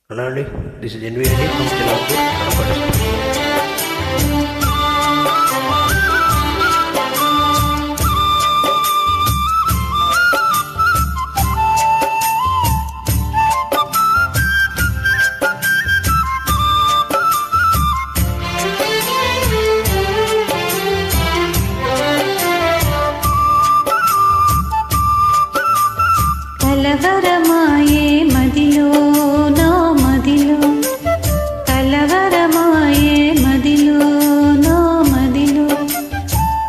Hello అండి, this is N V అండి from Chilapur Kadapa. కలవరమాయే మదిలో నా మదిలో, కలవరమాయే మదిలో నా మదిలో,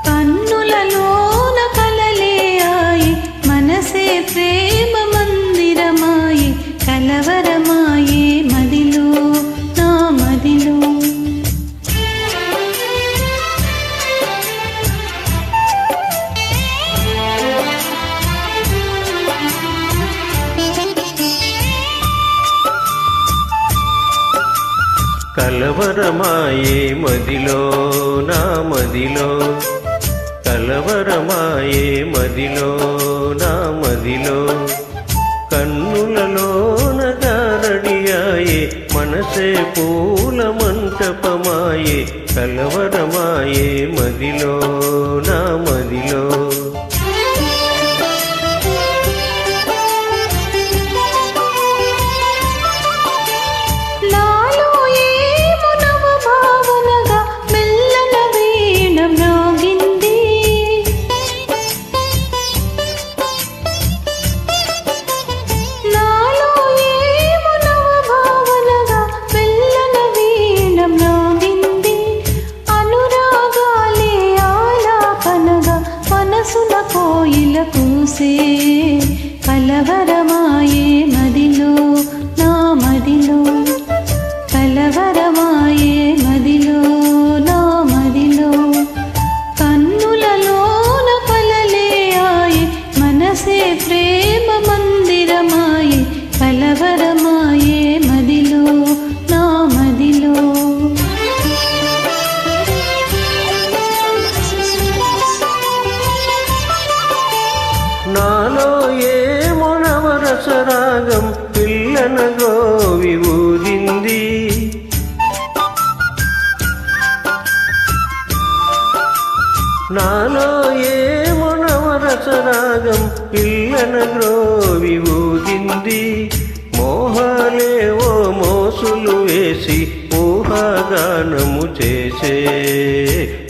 కన్నులలోన కలలే ఆయి, మనసే ప్రేమ మందిరమాయి, కలవరమాయే మదిలో నా మదిలో. కలవరమాయే మదిలో నా మదిలో, కలవరమాయే మదిలో నా మదిలో, కన్నులలోన గారడియాయే, మనసే పూల మంటపమాయే, కలవరమాయే మదిలో నా మదిలో. కోయిల కూసే కలవరమాయే మదిలో నా మదిలో, కలవరమాయే మదిలో నా మదిలో, కన్నులలోన కలలే ఆయి, మనసే ప్రేమ మందిరమాయి, కలవరమాయే మదిలో నా మదిలో. నాలో ఏమో నవరసరాగం పిల్లన గోవి ఊదింది, నాలో ఏమో నవరసరాగం పిల్లన గ్రోవి ఊదింది, మోహాలేవో మోసులు వేసి ఊహాగానము చేసే,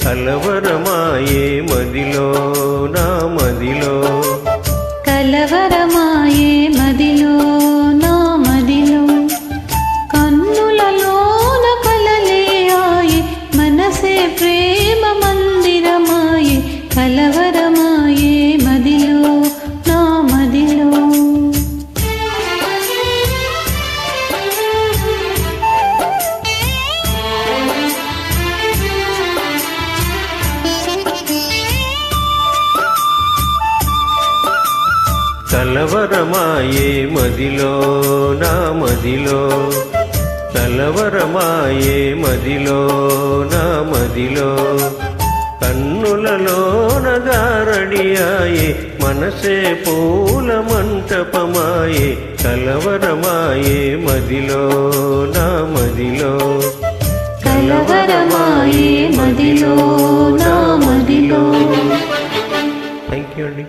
కలవరమాయే మదిలో నా మదిలో. కలవరమాయే మదిలో నా మదిలో, కన్నులలోన కలలే ఆయి, మనసే ప్రేమ మందిరమాయి, కలవరమాయే మదిలో నా మదిలో. కలవరమాయే మదిలో నా మదిలో, కలవరమాయే మదిలో నా మదిలో, కన్నులలోన గారడియాయే, మనసే పూల మంటపమాయే, కలవరమాయే మదిలో నా మదిలో. కలవరమాయే మదిలో నా మదిలో. థ్యాంక్ యూ అండి.